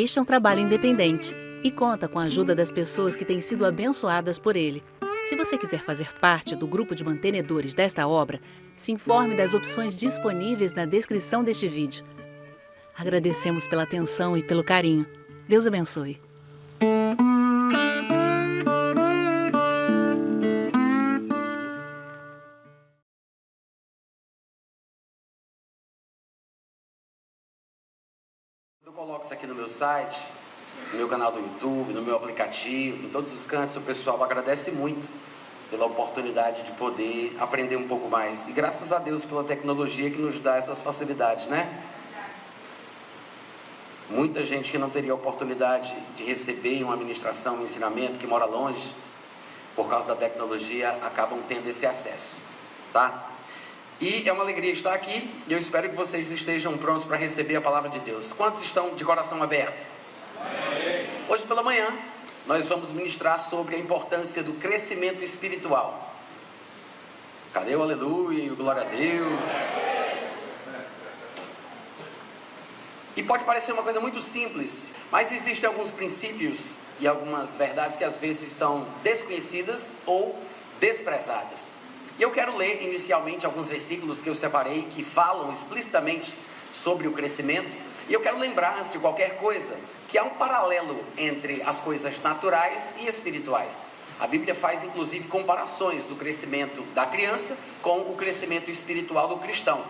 Este é um trabalho independente e conta com a ajuda das pessoas que têm sido abençoadas por ele. Se você quiser fazer parte do grupo de mantenedores desta obra, se informe das opções disponíveis na descrição deste vídeo. Agradecemos pela atenção e pelo carinho. Deus abençoe. Eu coloco isso aqui no meu site, no meu canal do YouTube, no meu aplicativo, em todos os cantos, o pessoal agradece muito pela oportunidade de poder aprender um pouco mais. E graças a Deus pela tecnologia que nos dá essas facilidades, né? Muita gente que não teria a oportunidade de receber uma administração, um ensinamento, que mora longe, por causa da tecnologia, acabam tendo esse acesso, tá? E é uma alegria estar aqui, e eu espero que vocês estejam prontos para receber a palavra de Deus. Quantos estão de coração aberto? Amém. Hoje pela manhã, nós vamos ministrar sobre a importância do crescimento espiritual. Cadê o aleluia e o glória a Deus? E pode parecer uma coisa muito simples, mas existem alguns princípios e algumas verdades que às vezes são desconhecidas ou desprezadas. E eu quero ler inicialmente alguns versículos que eu separei que falam explicitamente sobre o crescimento. E eu quero lembrar, antes de qualquer coisa, que há um paralelo entre as coisas naturais e espirituais. A Bíblia faz inclusive comparações do crescimento da criança com o crescimento espiritual do cristão.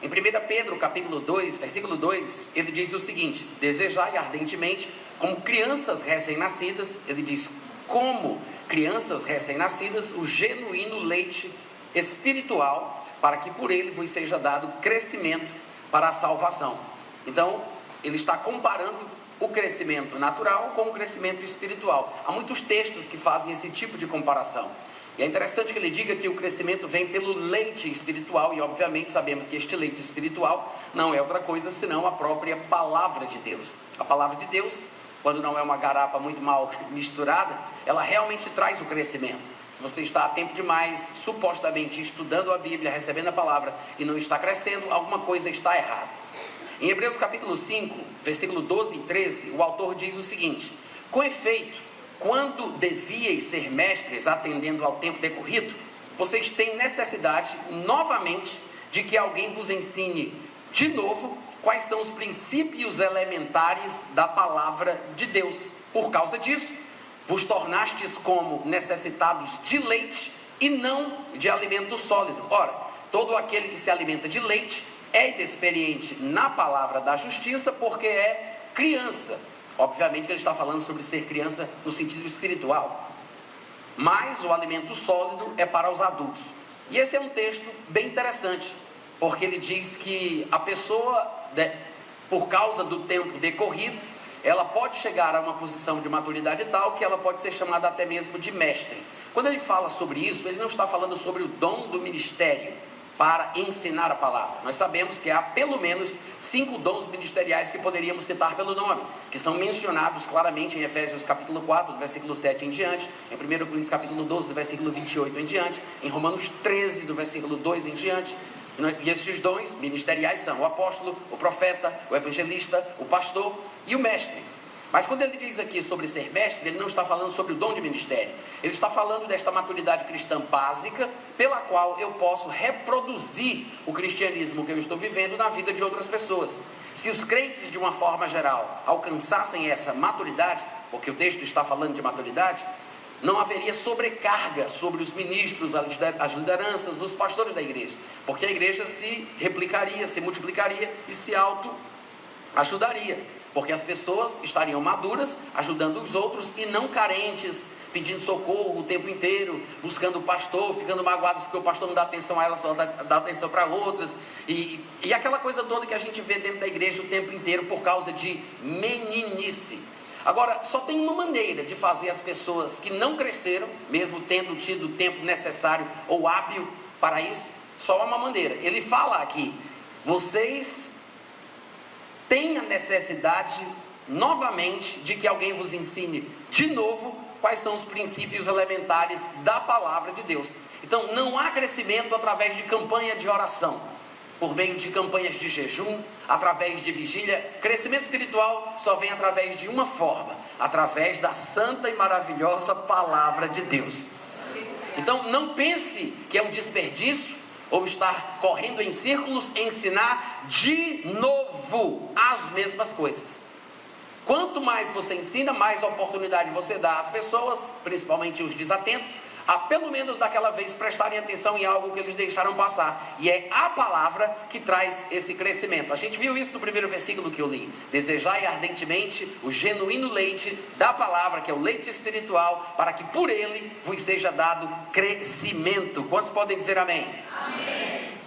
Em 1 Pedro capítulo 2, versículo 2, ele diz o seguinte: desejai ardentemente, como crianças recém-nascidas, ele diz, como crianças recém-nascidas, o genuíno leite espiritual, para que por ele vos seja dado crescimento para a salvação. Então, ele está comparando o crescimento natural com o crescimento espiritual. Há muitos textos que fazem esse tipo de comparação. E é interessante que ele diga que o crescimento vem pelo leite espiritual, e obviamente sabemos que este leite espiritual não é outra coisa senão a própria palavra de Deus. A palavra de Deus, quando não é uma garapa muito mal misturada, ela realmente traz o crescimento. Se você está há tempo demais, supostamente estudando a Bíblia, recebendo a palavra e não está crescendo, alguma coisa está errada. Em Hebreus capítulo 5, versículo 12 e 13, o autor diz o seguinte: com efeito, quando devíeis ser mestres atendendo ao tempo decorrido, vocês têm necessidade novamente de que alguém vos ensine de novo quais são os princípios elementares da palavra de Deus. Por causa disso, vos tornastes como necessitados de leite e não de alimento sólido. Ora, todo aquele que se alimenta de leite é inexperiente na palavra da justiça, porque é criança. Obviamente que ele está falando sobre ser criança no sentido espiritual. Mas o alimento sólido é para os adultos. E esse é um texto bem interessante, porque ele diz que a pessoa, por causa do tempo decorrido, ela pode chegar a uma posição de maturidade tal que ela pode ser chamada até mesmo de mestre. Quando ele fala sobre isso, ele não está falando sobre o dom do ministério para ensinar a palavra. Nós sabemos que há pelo menos 5 dons ministeriais que poderíamos citar pelo nome, que são mencionados claramente em Efésios capítulo 4, do versículo 7 em diante, em 1 Coríntios capítulo 12, do versículo 28 em diante, em Romanos 13, do versículo 2 em diante. E esses dons ministeriais são o apóstolo, o profeta, o evangelista, o pastor e o mestre. Mas quando ele diz aqui sobre ser mestre, ele não está falando sobre o dom de ministério. Ele está falando desta maturidade cristã básica, pela qual eu posso reproduzir o cristianismo que eu estou vivendo na vida de outras pessoas. Se os crentes, de uma forma geral, alcançassem essa maturidade, porque o texto está falando de maturidade, não haveria sobrecarga sobre os ministros, as lideranças, os pastores da igreja, porque a igreja se replicaria, se multiplicaria e se auto-ajudaria, porque as pessoas estariam maduras, ajudando os outros e não carentes, pedindo socorro o tempo inteiro, buscando o pastor, ficando magoados porque o pastor não dá atenção a elas, só dá atenção para outras, e aquela coisa toda que a gente vê dentro da igreja o tempo inteiro por causa de meninice. Agora, só tem uma maneira de fazer as pessoas que não cresceram, mesmo tendo tido o tempo necessário ou hábil para isso, só uma maneira. Ele fala aqui: vocês têm a necessidade novamente de que alguém vos ensine de novo quais são os princípios elementares da palavra de Deus. Então, não há crescimento através de campanha de oração. por meio de campanhas de jejum, através de vigília. Crescimento espiritual só vem através de uma forma: através da santa e maravilhosa palavra de Deus. Então não pense que é um desperdício ou estar correndo em círculos ensinar de novo as mesmas coisas. Quanto mais você ensina, mais oportunidade você dá às pessoas, principalmente os desatentos, a pelo menos daquela vez prestarem atenção em algo que eles deixaram passar. E é a palavra que traz esse crescimento. A gente viu isso no primeiro versículo que eu li: desejai ardentemente o genuíno leite da palavra, que é o leite espiritual, para que por ele vos seja dado crescimento. Quantos podem dizer amém? Amém.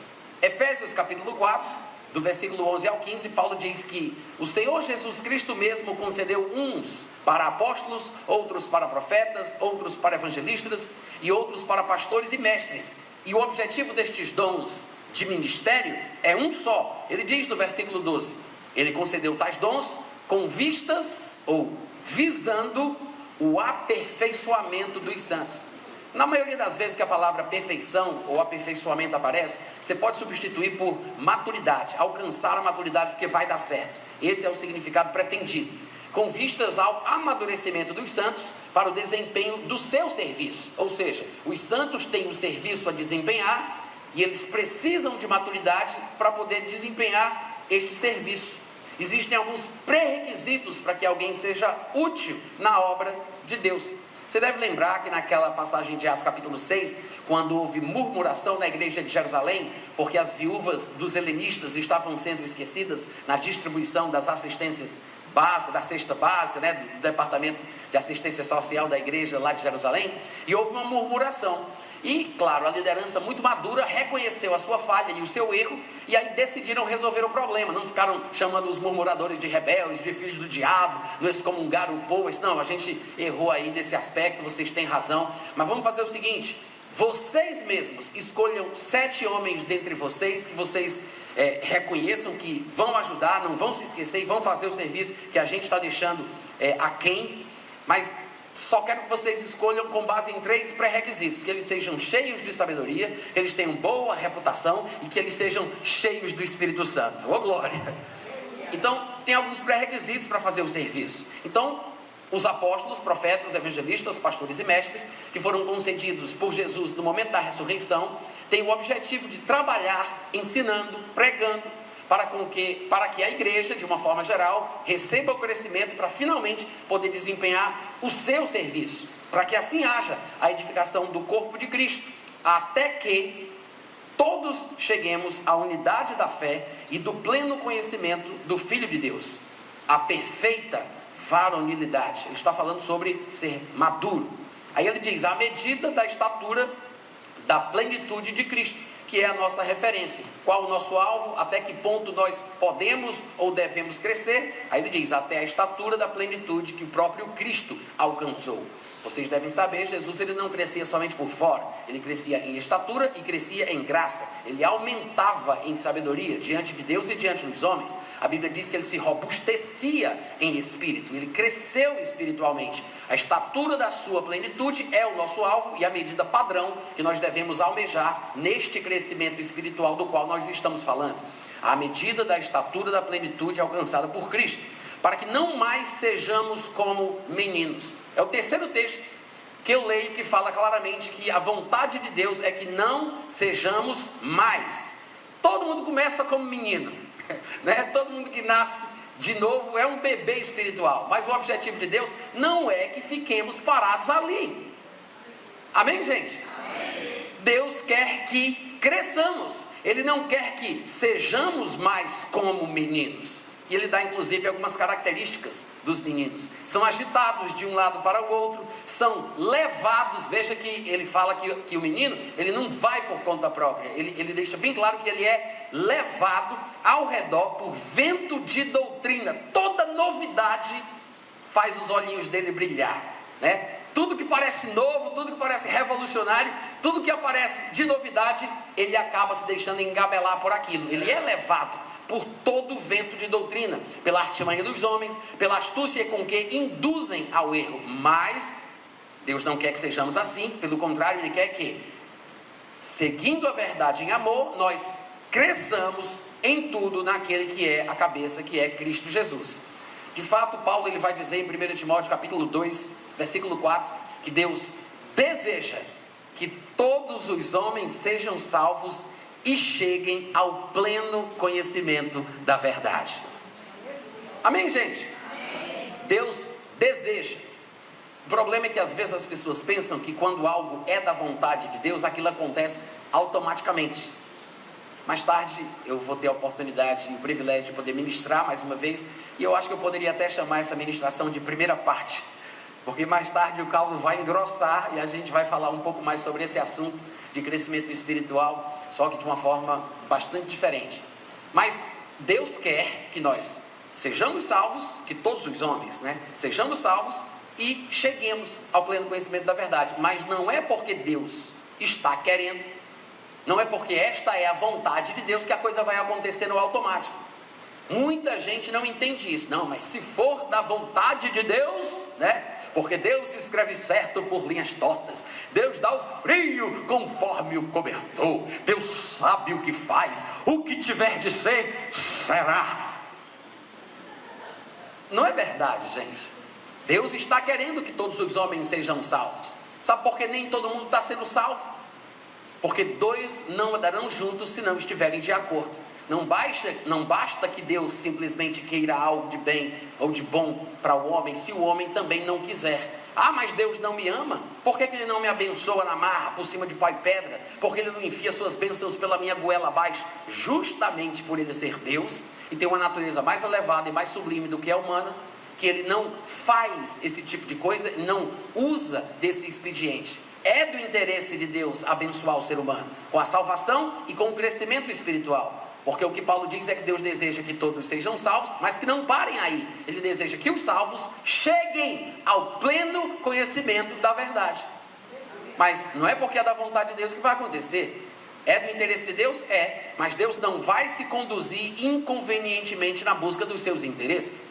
Efésios capítulo 4, do versículo 11 ao 15, Paulo diz que o Senhor Jesus Cristo mesmo concedeu uns para apóstolos, outros para profetas, outros para evangelistas e outros para pastores e mestres. E o objetivo destes dons de ministério é um só. Ele diz no versículo 12: ele concedeu tais dons com vistas ou visando o aperfeiçoamento dos santos. Na maioria das vezes que a palavra perfeição ou aperfeiçoamento aparece, você pode substituir por maturidade, alcançar a maturidade, porque vai dar certo. Esse é o significado pretendido, com vistas ao amadurecimento dos santos para o desempenho do seu serviço. Ou seja, os santos têm um serviço a desempenhar e eles precisam de maturidade para poder desempenhar este serviço. Existem alguns pré-requisitos para que alguém seja útil na obra de Deus. Você deve lembrar que naquela passagem de Atos capítulo 6, quando houve murmuração na igreja de Jerusalém, porque as viúvas dos helenistas estavam sendo esquecidas na distribuição das assistências básicas, da cesta básica, do departamento de assistência social da igreja lá de Jerusalém, e houve uma murmuração. E, claro, a liderança muito madura reconheceu a sua falha e o seu erro, e aí decidiram resolver o problema. Não ficaram chamando os murmuradores de rebeldes, de filhos do diabo, não excomungaram o povo. Não, a gente errou aí nesse aspecto, vocês têm razão, mas vamos fazer o seguinte: vocês mesmos escolham 7 homens dentre vocês, que vocês reconheçam que vão ajudar, não vão se esquecer e vão fazer o serviço que a gente está deixando aquém, mas só quero que vocês escolham com base em 3 pré-requisitos: que eles sejam cheios de sabedoria, que eles tenham boa reputação e que eles sejam cheios do Espírito Santo. Ô glória! Então tem alguns pré-requisitos para fazer o serviço. Então os apóstolos, profetas, evangelistas, pastores e mestres, que foram concedidos por Jesus no momento da ressurreição, têm o objetivo de trabalhar ensinando, pregando, para que a igreja, de uma forma geral, receba o crescimento para finalmente poder desempenhar o seu serviço, para que assim haja a edificação do corpo de Cristo, até que todos cheguemos à unidade da fé e do pleno conhecimento do Filho de Deus, a perfeita varonilidade. Ele está falando sobre ser maduro. Aí ele diz: à medida da estatura da plenitude de Cristo, que é a nossa referência. Qual o nosso alvo? Até que ponto nós podemos ou devemos crescer? Aí ele diz: até a estatura da plenitude que o próprio Cristo alcançou. Vocês devem saber, Jesus ele não crescia somente por fora, ele crescia em estatura e crescia em graça. Ele aumentava em sabedoria diante de Deus e diante dos homens. A Bíblia diz que ele se robustecia em espírito, ele cresceu espiritualmente. A estatura da sua plenitude é o nosso alvo e a medida padrão que nós devemos almejar neste crescimento espiritual do qual nós estamos falando. A medida da estatura da plenitude alcançada por Cristo, para que não mais sejamos como meninos. É o terceiro texto que eu leio que fala claramente que a vontade de Deus é que não sejamos mais. Todo mundo começa como menino, né? Todo mundo que nasce de novo é um bebê espiritual, mas o objetivo de Deus não é que fiquemos parados ali. Amém, gente? Amém. Deus quer que cresçamos, Ele não quer que sejamos mais como meninos. E ele dá inclusive algumas características dos meninos: são agitados de um lado para o outro, são levados. Veja que ele fala que o menino, ele não vai por conta própria, ele deixa bem claro que ele é levado ao redor por vento de doutrina. Toda novidade faz os olhinhos dele brilhar, né? Tudo que parece novo, tudo que parece revolucionário, tudo que aparece de novidade, ele acaba se deixando engabelar por aquilo. Ele é levado por todo o vento de doutrina, pela artimanha dos homens, pela astúcia com que induzem ao erro. Mas Deus não quer que sejamos assim, pelo contrário, Ele quer que, seguindo a verdade em amor, nós cresçamos em tudo naquele que é a cabeça, que é Cristo Jesus. De fato, Paulo ele vai dizer em 1 Timóteo capítulo 2, versículo 4, que Deus deseja que todos os homens sejam salvos e cheguem ao pleno conhecimento da verdade. Amém, gente? Amém. Deus deseja. O problema é que às vezes as pessoas pensam que quando algo é da vontade de Deus, aquilo acontece automaticamente. Mais tarde eu vou ter a oportunidade e o privilégio de poder ministrar mais uma vez, e eu acho que eu poderia até chamar essa ministração de primeira parte, porque mais tarde o caldo vai engrossar e a gente vai falar um pouco mais sobre esse assunto de crescimento espiritual, só que de uma forma bastante diferente. Mas Deus quer que nós sejamos salvos, que todos os homens, sejamos salvos e cheguemos ao pleno conhecimento da verdade. Mas não é porque Deus está querendo, não é porque esta é a vontade de Deus que a coisa vai acontecer no automático. Muita gente não entende isso. Não, mas se for da vontade de Deus, porque Deus escreve certo por linhas tortas, Deus dá o frio conforme o cobertor, Deus sabe o que faz, o que tiver de ser, será. Não é verdade, gente. Deus está querendo que todos os homens sejam salvos. Sabe por que nem todo mundo está sendo salvo? Porque dois não andarão juntos se não estiverem de acordo. Não basta que Deus simplesmente queira algo de bem ou de bom para o homem, se o homem também não quiser. Ah, mas Deus não me ama? Por que Ele não me abençoa na marra, por cima de pau e pedra? Por que Ele não enfia suas bênçãos pela minha goela abaixo? Justamente por Ele ser Deus e ter uma natureza mais elevada e mais sublime do que a humana, que Ele não faz esse tipo de coisa, não usa desse expediente. É do interesse de Deus abençoar o ser humano com a salvação e com o crescimento espiritual. Porque o que Paulo diz é que Deus deseja que todos sejam salvos, mas que não parem aí. Ele deseja que os salvos cheguem ao pleno conhecimento da verdade. Mas não é porque é da vontade de Deus que vai acontecer. É do interesse de Deus? É. Mas Deus não vai se conduzir inconvenientemente na busca dos seus interesses.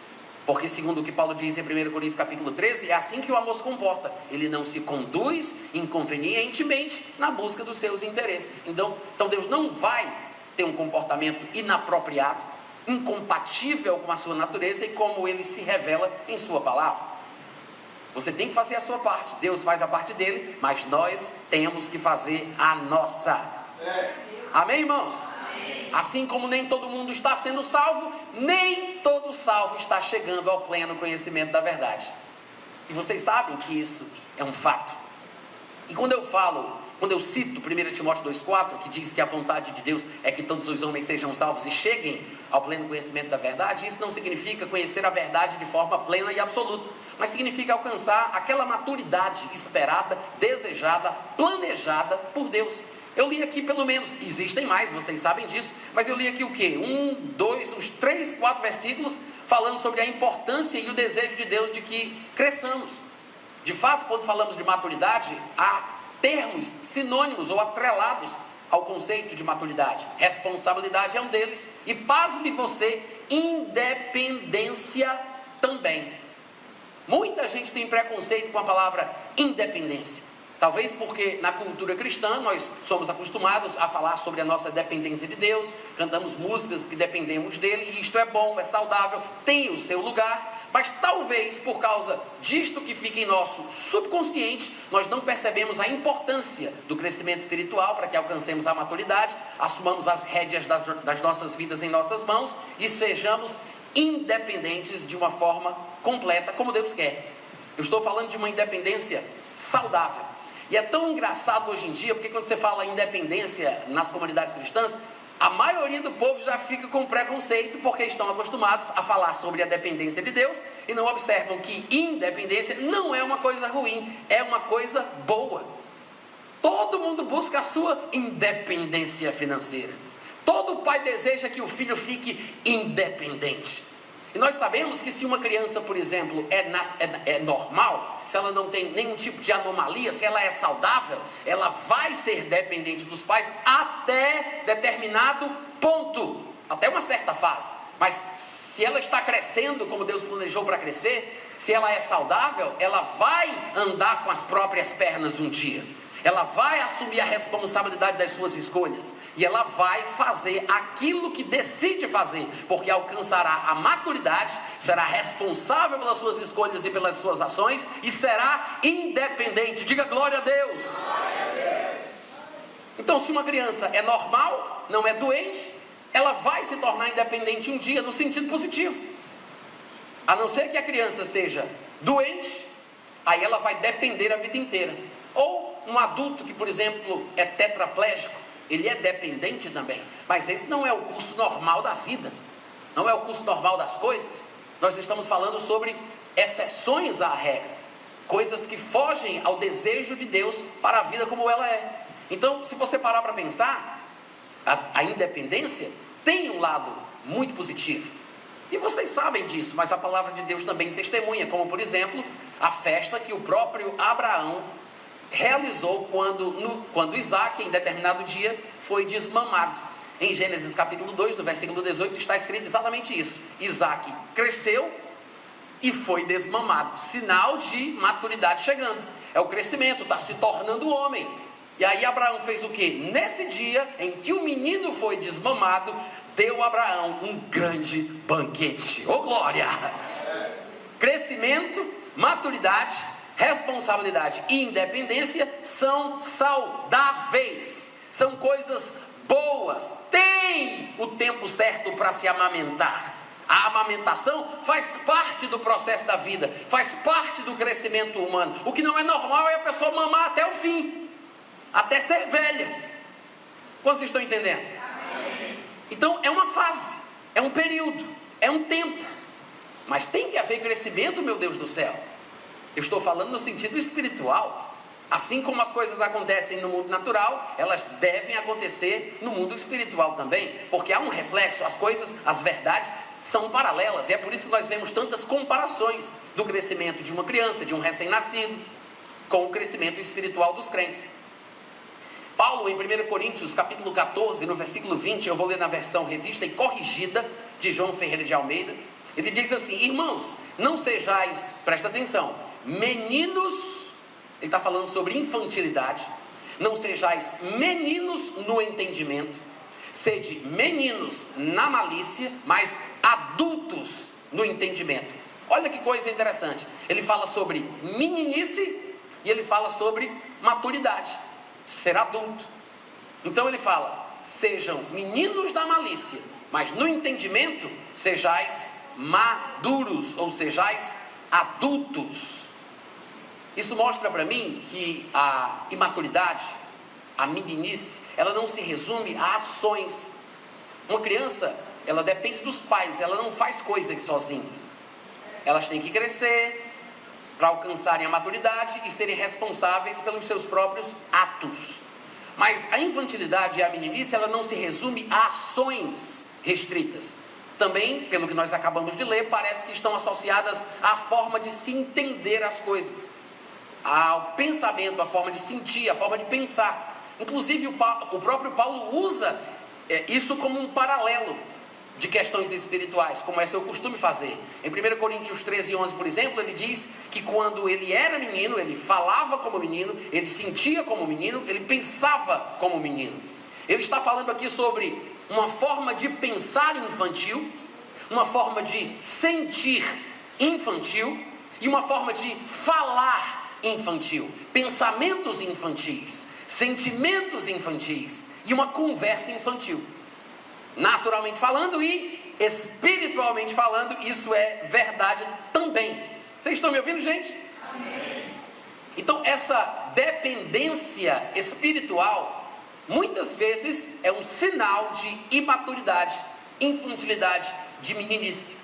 Porque segundo o que Paulo diz em 1 Coríntios capítulo 13, é assim que o amor se comporta. Ele não se conduz inconvenientemente na busca dos seus interesses. Então Deus não vai ter um comportamento inapropriado, incompatível com a sua natureza e como Ele se revela em sua palavra. Você tem que fazer a sua parte. Deus faz a parte dele, mas nós temos que fazer a nossa. Amém, irmãos? Assim como nem todo mundo está sendo salvo, nem todo salvo está chegando ao pleno conhecimento da verdade. E vocês sabem que isso é um fato. E quando eu cito 1 Timóteo 2,4, que diz que a vontade de Deus é que todos os homens sejam salvos e cheguem ao pleno conhecimento da verdade, isso não significa conhecer a verdade de forma plena e absoluta, mas significa alcançar aquela maturidade esperada, desejada, planejada por Deus. Eu li aqui pelo menos, existem mais, vocês sabem disso, mas eu li aqui o quê? Uns 3, 4 versículos falando sobre a importância e o desejo de Deus de que cresçamos. De fato, quando falamos de maturidade, há termos sinônimos ou atrelados ao conceito de maturidade. Responsabilidade é um deles, e pasme você, independência também. Muita gente tem preconceito com a palavra independência. Talvez porque na cultura cristã nós somos acostumados a falar sobre a nossa dependência de Deus, cantamos músicas que dependemos dele, e isto é bom, é saudável, tem o seu lugar, mas talvez por causa disto que fica em nosso subconsciente, nós não percebemos a importância do crescimento espiritual para que alcancemos a maturidade, assumamos as rédeas das nossas vidas em nossas mãos e sejamos independentes de uma forma completa, como Deus quer. Eu estou falando de uma independência saudável. E é tão engraçado hoje em dia, porque quando você fala independência nas comunidades cristãs, a maioria do povo já fica com preconceito, porque estão acostumados a falar sobre a dependência de Deus, e não observam que independência não é uma coisa ruim, é uma coisa boa. Todo mundo busca a sua independência financeira. Todo pai deseja que o filho fique independente. E nós sabemos que se uma criança, por exemplo, é normal, se ela não tem nenhum tipo de anomalia, se ela é saudável, ela vai ser dependente dos pais até determinado ponto, até uma certa fase. Mas se ela está crescendo como Deus planejou para crescer, se ela é saudável, ela vai andar com as próprias pernas um dia. ela vai assumir a responsabilidade das suas escolhas, e ela vai fazer aquilo que decide fazer, porque alcançará a maturidade, será responsável pelas suas escolhas e pelas suas ações, e será independente. Diga glória a Deus. Glória a Deus. Então, se uma criança é normal, não é doente, ela vai se tornar independente um dia, no sentido positivo. A não ser que a criança seja doente, aí ela vai depender a vida inteira. Ou um adulto que, por exemplo, é tetraplégico, ele é dependente também. Mas esse não é o curso normal da vida, não é o curso normal das coisas. Nós estamos falando sobre exceções à regra, coisas que fogem ao desejo de Deus para a vida como ela é. Então, se você parar para pensar, a independência tem um lado muito positivo. E vocês sabem disso, mas a palavra de Deus também testemunha, como por exemplo, a festa que o próprio Abraão realizou quando Isaac, em determinado dia, foi desmamado. Em Gênesis capítulo 2, no versículo 18, está escrito exatamente isso. Isaac cresceu e foi desmamado, sinal de maturidade chegando. É o crescimento, está se tornando homem. E aí Abraão fez o quê? Nesse dia em que o menino foi desmamado, deu a Abraão um grande banquete. Ô glória! Crescimento, maturidade, responsabilidade e independência são saudáveis, são coisas boas. Tem o tempo certo para se amamentar. A amamentação faz parte do processo da vida, faz parte do crescimento humano. O que não é normal é a pessoa mamar até o fim, até ser velha. Vocês estão entendendo? Então é uma fase, é um período, é um tempo. Mas tem que haver crescimento, meu Deus do céu. Eu estou falando no sentido espiritual. Assim como as coisas acontecem no mundo natural, elas devem acontecer no mundo espiritual também. Porque há um reflexo, as coisas, as verdades são paralelas. E é por isso que nós vemos tantas comparações do crescimento de uma criança, de um recém-nascido, com o crescimento espiritual dos crentes. Paulo, em 1 Coríntios, capítulo 14, no versículo 20, eu vou ler na versão revista e corrigida de João Ferreira de Almeida. Ele diz assim: irmãos, não sejais, presta atenção, meninos, ele está falando sobre infantilidade, não sejais meninos no entendimento, sede meninos na malícia, mas adultos no entendimento. Olha que coisa interessante, ele fala sobre meninice e ele fala sobre maturidade, ser adulto. Então ele fala, sejam meninos da malícia, mas no entendimento sejais maduros, ou sejais adultos. Isso mostra para mim que a imaturidade, a meninice, ela não se resume a ações. Uma criança, ela depende dos pais, ela não faz coisas sozinhas. Elas têm que crescer para alcançarem a maturidade e serem responsáveis pelos seus próprios atos. Mas a infantilidade e a meninice, ela não se resume a ações restritas. Também, pelo que nós acabamos de ler, parece que estão associadas à forma de se entender as coisas, ao pensamento, à forma de sentir, à forma de pensar. Inclusive o próprio Paulo usa isso como um paralelo de questões espirituais, como é seu costume fazer. Em 1 Coríntios 13, 11, por exemplo, ele diz que quando ele era menino, ele falava como menino, ele sentia como menino, ele pensava como menino. Ele está falando aqui sobre uma forma de pensar infantil, uma forma de sentir infantil e uma forma de falar infantil. Pensamentos infantis, sentimentos infantis e uma conversa infantil. Naturalmente falando e espiritualmente falando, isso é verdade também. Vocês estão me ouvindo, gente? Amém. Então essa dependência espiritual muitas vezes é um sinal de imaturidade, infantilidade, de meninice.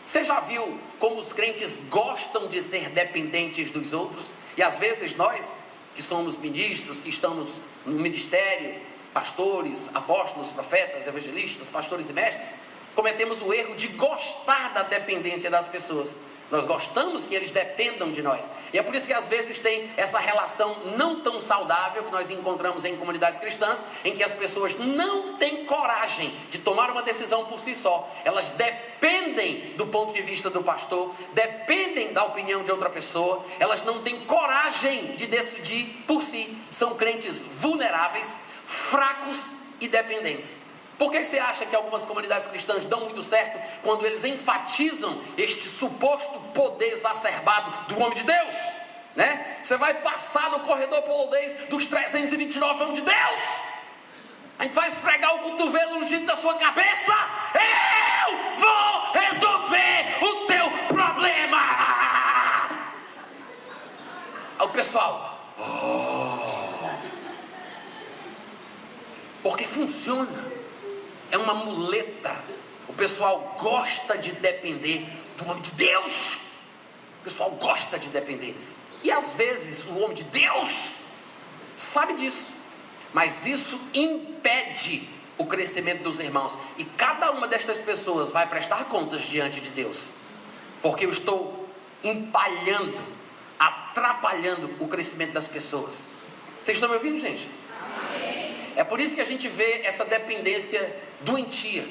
Você já viu como os crentes gostam de ser dependentes dos outros? E às vezes nós, que somos ministros, que estamos no ministério, pastores, apóstolos, profetas, evangelistas, pastores e mestres, cometemos o erro de gostar da dependência das pessoas. Nós gostamos que eles dependam de nós. E é por isso que às vezes tem essa relação não tão saudável que nós encontramos em comunidades cristãs, em que as pessoas não têm coragem de tomar uma decisão por si só. Elas dependem dependem do ponto de vista do pastor, dependem da opinião de outra pessoa, elas não têm coragem de decidir por si, são crentes vulneráveis, fracos e dependentes. Por que você acha que algumas comunidades cristãs dão muito certo quando eles enfatizam este suposto poder exacerbado do homem de Deus? Né? Você vai passar no corredor polonês dos 329 homens de Deus, a gente vai esfregar o cotovelo no jeito da sua cabeça. Eu vou resolver o teu problema. Aí o pessoal, porque funciona. É uma muleta. O pessoal gosta de depender do homem de Deus. O pessoal gosta de depender. E às vezes o homem de Deus sabe disso, mas isso impede o crescimento dos irmãos. E cada uma destas pessoas vai prestar contas diante de Deus, porque eu estou empalhando, atrapalhando o crescimento das pessoas. Vocês estão me ouvindo, gente? É por isso que a gente vê essa dependência doentia.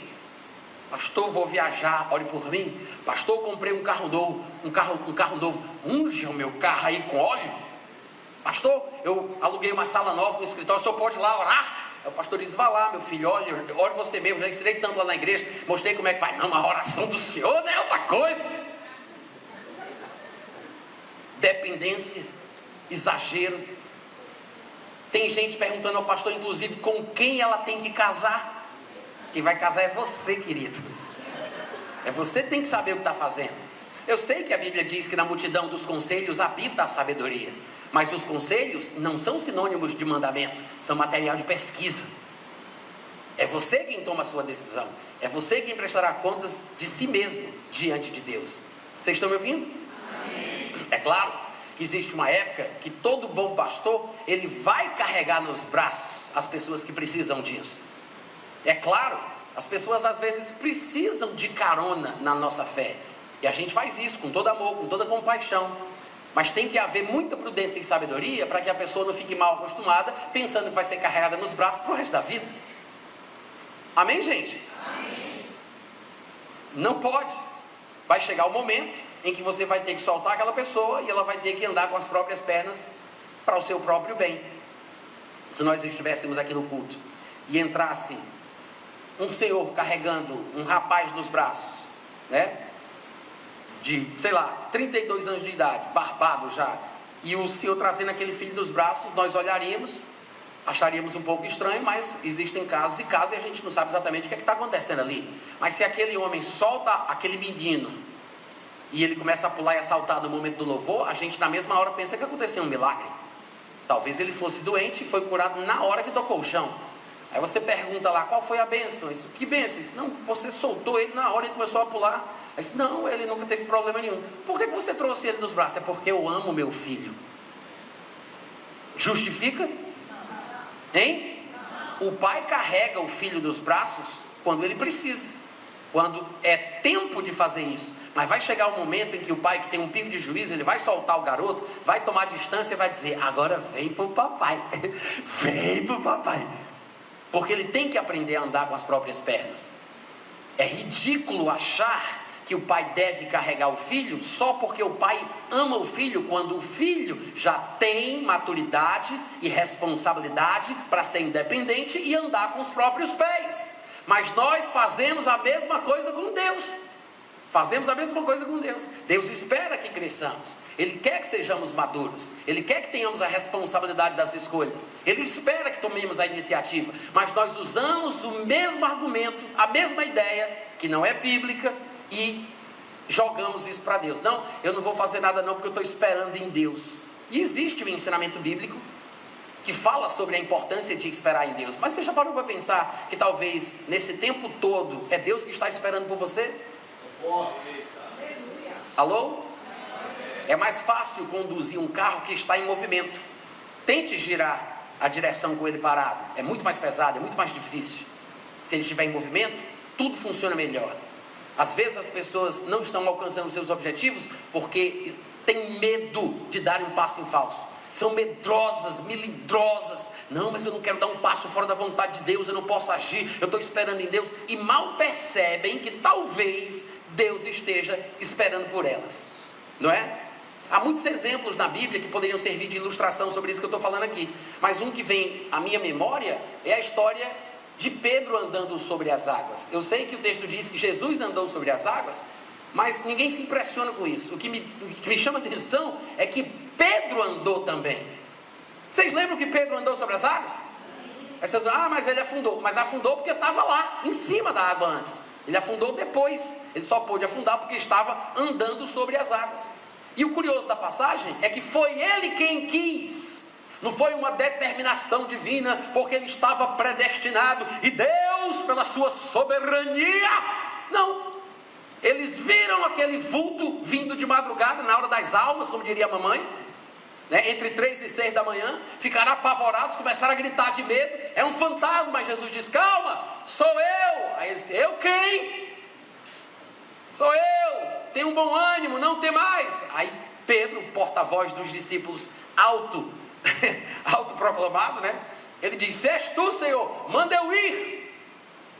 Pastor, vou viajar, ore por mim. Pastor, comprei um carro novo, um carro novo. Unge o meu carro aí com óleo. Pastor, eu aluguei uma sala nova no escritório, o senhor pode ir lá orar? Aí o pastor diz, vá lá meu filho, ore você mesmo, já ensinei tanto lá na igreja, mostrei como é que faz. Não, a oração do Senhor não é outra coisa. Dependência, exagero. Tem gente perguntando ao pastor, inclusive, com quem ela tem que casar. Quem vai casar é você, querido. É você que tem que saber o que está fazendo. Eu sei que a Bíblia diz que na multidão dos conselhos habita a sabedoria, mas os conselhos não são sinônimos de mandamento, são material de pesquisa. É você quem toma a sua decisão. É você quem prestará contas de si mesmo diante de Deus. Vocês estão me ouvindo? Amém. É claro que existe uma época que todo bom pastor, ele vai carregar nos braços as pessoas que precisam disso. É claro, as pessoas às vezes precisam de carona na nossa fé, e a gente faz isso com todo amor, com toda compaixão, mas tem que haver muita prudência e sabedoria para que a pessoa não fique mal acostumada, pensando que vai ser carregada nos braços para o resto da vida. Amém, gente? Amém. Não pode. Vai chegar o momento em que você vai ter que soltar aquela pessoa e ela vai ter que andar com as próprias pernas para o seu próprio bem. Se nós estivéssemos aqui no culto e entrasse um senhor carregando um rapaz nos braços, né, de, 32 anos de idade, barbado já, e o senhor trazendo aquele filho nos braços, nós olharíamos, acharíamos um pouco estranho, mas existem casos e casos, e a gente não sabe exatamente o que está acontecendo ali. Mas se aquele homem solta aquele menino, e ele começa a pular e a saltar no momento do louvor, a gente na mesma hora pensa que aconteceu um milagre. Talvez ele fosse doente e foi curado na hora que tocou o chão. Aí você pergunta lá, qual foi a bênção? Disse, que bênção? Disse, não, você soltou ele na hora e começou a pular. Aí disse, não, ele nunca teve problema nenhum. Por que você trouxe ele nos braços? É porque eu amo meu filho. Justifica? Hein? O pai carrega o filho nos braços quando ele precisa, quando é tempo de fazer isso. Mas vai chegar um momento em que o pai, que tem um pingo de juízo, ele vai soltar o garoto, vai tomar distância e vai dizer, agora vem pro papai. Vem pro papai. Porque ele tem que aprender a andar com as próprias pernas. É ridículo achar que o pai deve carregar o filho só porque o pai ama o filho, quando o filho já tem maturidade e responsabilidade para ser independente e andar com os próprios pés. Mas nós fazemos a mesma coisa com Deus. Fazemos a mesma coisa com Deus. Deus espera que cresçamos. Ele quer que sejamos maduros. Ele quer que tenhamos a responsabilidade das escolhas. Ele espera que tomemos a iniciativa. Mas nós usamos o mesmo argumento, a mesma ideia, que não é bíblica, e jogamos isso para Deus. Não, eu não vou fazer nada não, porque eu estou esperando em Deus. E existe um ensinamento bíblico que fala sobre a importância de esperar em Deus. Mas você já parou para pensar que talvez nesse tempo todo é Deus que está esperando por você? Alô? É mais fácil conduzir um carro que está em movimento. Tente girar a direção com ele parado. É muito mais pesado, é muito mais difícil. Se ele estiver em movimento, tudo funciona melhor. Às vezes as pessoas não estão alcançando seus objetivos porque têm medo de dar um passo em falso. São medrosas, melindrosas. Não, mas eu não quero dar um passo fora da vontade de Deus, eu não posso agir, eu estou esperando em Deus. E mal percebem que talvez Deus esteja esperando por elas, não é? Há muitos exemplos na Bíblia que poderiam servir de ilustração sobre isso que eu estou falando aqui, mas um que vem à minha memória é a história de Pedro andando sobre as águas. Eu sei que o texto diz que Jesus andou sobre as águas, mas ninguém se impressiona com isso. O que me chama a atenção é que Pedro andou também. Vocês lembram que Pedro andou sobre as águas? Aí você diz, mas ele afundou. Mas afundou porque estava lá, em cima da água antes. Ele afundou depois. Ele só pôde afundar porque estava andando sobre as águas. E o curioso da passagem é que foi ele quem quis. Não foi uma determinação divina, porque ele estava predestinado. E Deus, pela sua soberania, não. Eles viram aquele vulto vindo de madrugada, na hora das almas, como diria a mamãe, né, entre 3 e 6 da manhã, ficaram apavorados, começaram a gritar de medo. É um fantasma. Aí Jesus diz, calma, sou eu. Aí eles dizem, eu quem? Sou eu, tenha um bom ânimo, não tem mais. Aí Pedro, porta-voz dos discípulos, autoproclamado, né? Ele diz, se és tu, Senhor, manda eu ir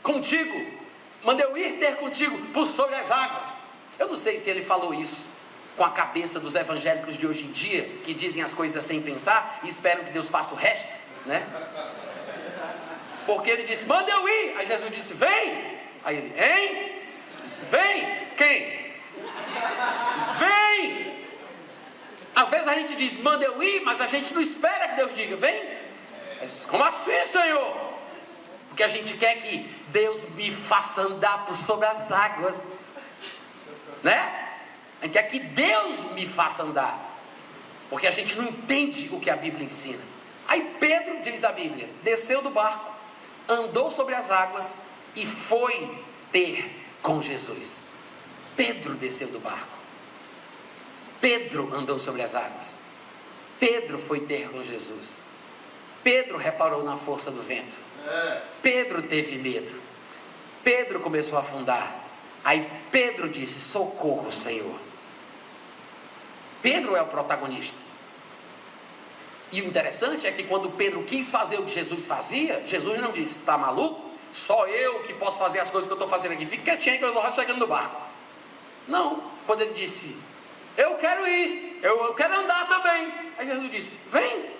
contigo, manda eu ir ter contigo por sobre as águas. Eu não sei se ele falou isso com a cabeça dos evangélicos de hoje em dia, que dizem as coisas sem pensar e esperam que Deus faça o resto, né? Porque ele disse, manda eu ir. Aí Jesus disse, vem. Aí ele, hein? Disse, vem. Quem? Disse, vem. Às vezes a gente diz, manda eu ir, mas a gente não espera que Deus diga, vem. Disse, como assim, Senhor? Porque a gente quer que Deus me faça andar por sobre as águas, né? A gente quer que Deus me faça andar, porque a gente não entende o que a Bíblia ensina. Aí Pedro, diz a Bíblia, desceu do barco, andou sobre as águas e foi ter com Jesus. Pedro desceu do barco, Pedro andou sobre as águas, Pedro foi ter com Jesus, Pedro reparou na força do vento, Pedro teve medo, Pedro começou a afundar. Aí Pedro disse, socorro, Senhor. Pedro é o protagonista. E o interessante é que quando Pedro quis fazer o que Jesus fazia, Jesus não disse, está maluco? Só eu que posso fazer as coisas que eu estou fazendo aqui, fica quietinho que eu estou chegando no barco. Não, quando ele disse, eu quero ir, eu quero andar também. Aí Jesus disse, vem.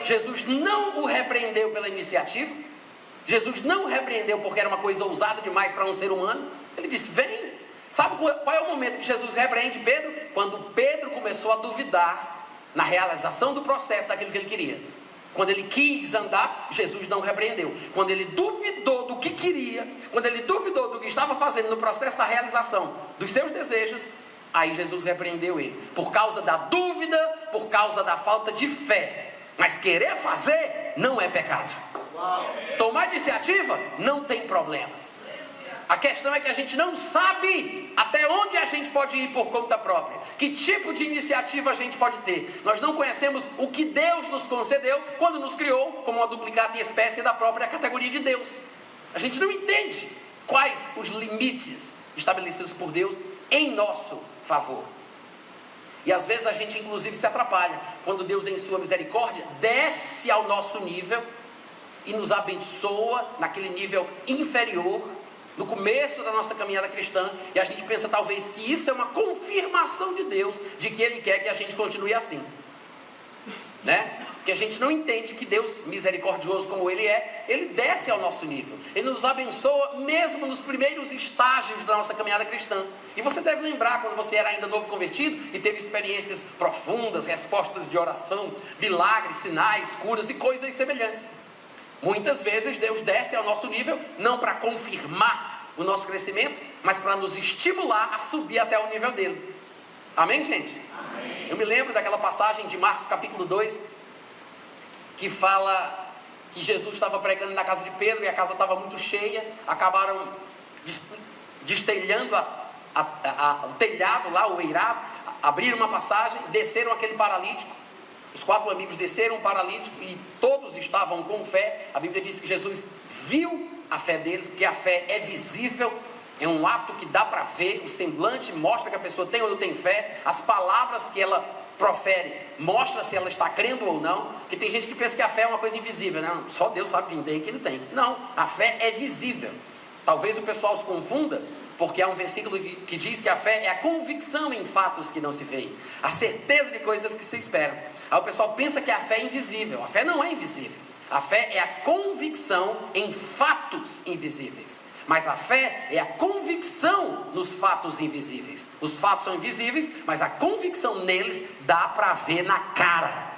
Jesus não o repreendeu pela iniciativa, Jesus não o repreendeu porque era uma coisa ousada demais para um ser humano. Ele disse, vem. Sabe qual é o momento que Jesus repreende Pedro? Quando Pedro começou a duvidar na realização do processo daquilo que ele queria. Quando ele quis andar, Jesus não repreendeu. Quando ele duvidou do que queria, quando ele duvidou do que estava fazendo no processo da realização dos seus desejos, aí Jesus repreendeu ele. Por causa da dúvida, por causa da falta de fé. Mas querer fazer não é pecado. Tomar iniciativa não tem problema. A questão é que a gente não sabe até onde a gente pode ir por conta própria, que tipo de iniciativa a gente pode ter. Nós não conhecemos o que Deus nos concedeu quando nos criou como uma duplicata e espécie da própria categoria de Deus. A gente não entende quais os limites estabelecidos por Deus em nosso favor. E às vezes a gente inclusive se atrapalha quando Deus em sua misericórdia desce ao nosso nível e nos abençoa naquele nível inferior, no começo da nossa caminhada cristã, e a gente pensa talvez que isso é uma confirmação de Deus, de que Ele quer que a gente continue assim, né? Que a gente não entende que Deus, misericordioso como Ele é, Ele desce ao nosso nível, Ele nos abençoa mesmo nos primeiros estágios da nossa caminhada cristã. E você deve lembrar quando você era ainda novo convertido e teve experiências profundas, respostas de oração, milagres, sinais, curas e coisas semelhantes. Muitas vezes Deus desce ao nosso nível, não para confirmar o nosso crescimento, mas para nos estimular a subir até o nível dele. Amém, gente? Amém. Eu me lembro daquela passagem de Marcos capítulo 2, que fala que Jesus estava pregando na casa de Pedro e a casa estava muito cheia, acabaram destelhando o telhado lá, o eirado, abriram uma passagem, desceram aquele paralítico. Os 4 amigos desceram o paralítico e todos estavam com fé. A Bíblia diz que Jesus viu a fé deles, porque a fé é visível, é um ato que dá para ver, o semblante mostra que a pessoa tem ou não tem fé, as palavras que ela profere mostra se ela está crendo ou não, porque tem gente que pensa que a fé é uma coisa invisível, né? Só Deus sabe quem tem e quem não tem. Não, a fé é visível. Talvez o pessoal se confunda, porque há um versículo que diz que a fé é a convicção em fatos que não se veem, a certeza de coisas que se esperam. Aí o pessoal pensa que a fé é invisível. A fé não é invisível. A fé é a convicção em fatos invisíveis. Mas a fé é a convicção nos fatos invisíveis. Os fatos são invisíveis, mas a convicção neles dá para ver na cara.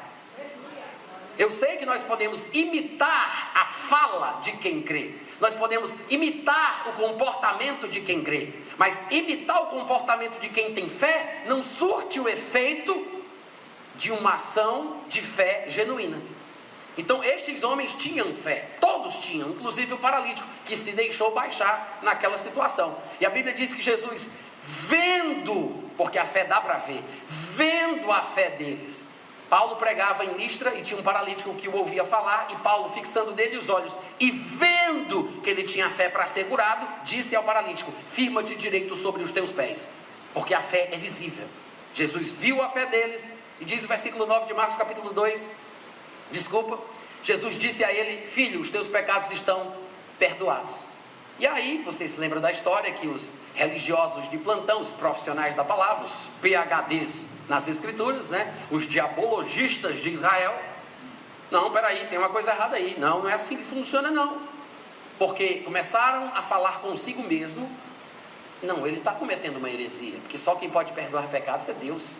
Eu sei que nós podemos imitar a fala de quem crê. Nós podemos imitar o comportamento de quem crê. Mas imitar o comportamento de quem tem fé não surte o efeito de uma ação de fé genuína. Então estes homens tinham fé, todos tinham, inclusive o paralítico, que se deixou baixar naquela situação. E a Bíblia diz que Jesus, vendo, porque a fé dá para ver, vendo a fé deles. Paulo pregava em Listra e tinha um paralítico que o ouvia falar, e Paulo, fixando nele os olhos e vendo que ele tinha fé para ser curado, disse ao paralítico: firma-te direito sobre os teus pés, porque a fé é visível. Jesus viu a fé deles, e diz o versículo 9 de Marcos capítulo 2, Jesus disse a ele: filho, os teus pecados estão perdoados. E aí, vocês se lembram da história que os religiosos de plantão, os profissionais da palavra, os PhDs nas escrituras, os diabologistas de Israel, não, peraí, tem uma coisa errada aí, não é assim que funciona não, porque começaram a falar consigo mesmo: não, ele está cometendo uma heresia, porque só quem pode perdoar pecados é Deus.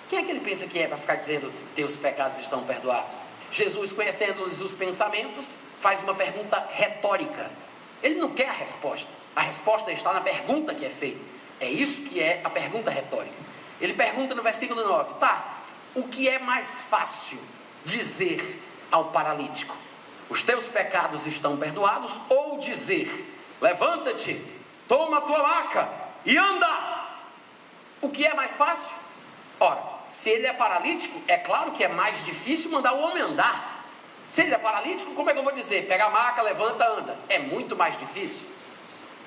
Quem é que ele pensa que é para ficar dizendo teus pecados estão perdoados? Jesus, conhecendo-lhes os pensamentos, faz uma pergunta retórica. Ele não quer a resposta está na pergunta que é feita. É isso que é a pergunta retórica. Ele pergunta no versículo 9: o que é mais fácil dizer ao paralítico, os teus pecados estão perdoados, ou dizer, levanta-te, toma a tua maca e anda? O que é mais fácil? Ora, se ele é paralítico, é claro que é mais difícil mandar o homem andar. Se ele é paralítico, como é que eu vou dizer? Pega a maca, levanta, anda. É muito mais difícil.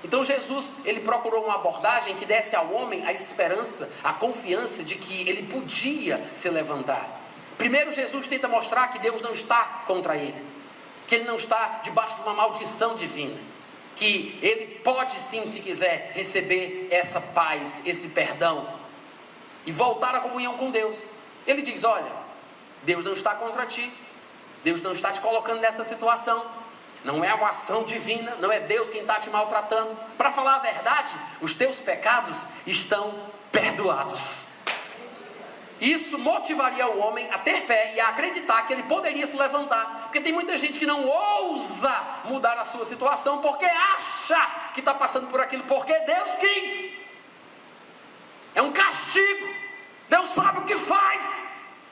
Então Jesus, ele procurou uma abordagem que desse ao homem a esperança, a confiança de que ele podia se levantar. Primeiro, Jesus tenta mostrar que Deus não está contra ele, que ele não está debaixo de uma maldição divina, que ele pode sim, se quiser, receber essa paz, esse perdão e voltar à comunhão com Deus. Ele diz: olha, Deus não está contra ti, Deus não está te colocando nessa situação, não é uma ação divina, não é Deus quem está te maltratando. Para falar a verdade, os teus pecados estão perdoados. Isso motivaria o homem a ter fé e a acreditar que ele poderia se levantar, porque tem muita gente que não ousa mudar a sua situação, porque acha que está passando por aquilo, porque Deus quis. É um castigo. Deus sabe o que faz.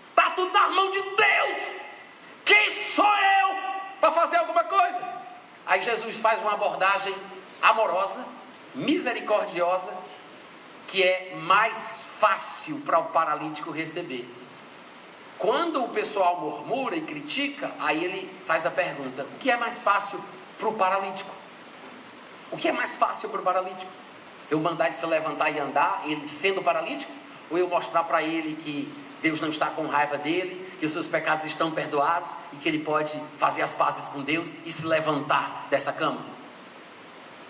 Está tudo na mão de Deus. Quem sou eu para fazer alguma coisa? Aí Jesus faz uma abordagem amorosa, misericordiosa, que é mais fácil para o paralítico receber. Quando o pessoal murmura e critica, aí ele faz a pergunta: o que é mais fácil para o paralítico? O que é mais fácil para o paralítico? Eu mandar ele se levantar e andar, ele sendo paralítico? Ou eu mostrar para ele que Deus não está com raiva dele, que os seus pecados estão perdoados e que ele pode fazer as pazes com Deus e se levantar dessa cama?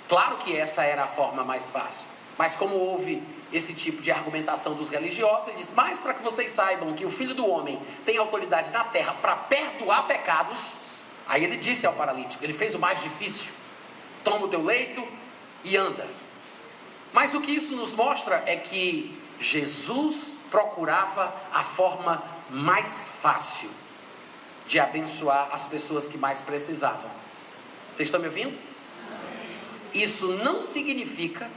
Claro que essa era a forma mais fácil, mas como houve esse tipo de argumentação dos religiosos, ele diz: mas para que vocês saibam que o Filho do Homem tem autoridade na terra para perdoar pecados, aí ele disse ao paralítico, ele fez o mais difícil: toma o teu leito e anda. Mas o que isso nos mostra é que Jesus procurava a forma mais fácil de abençoar as pessoas que mais precisavam. Vocês estão me ouvindo? Isso não significa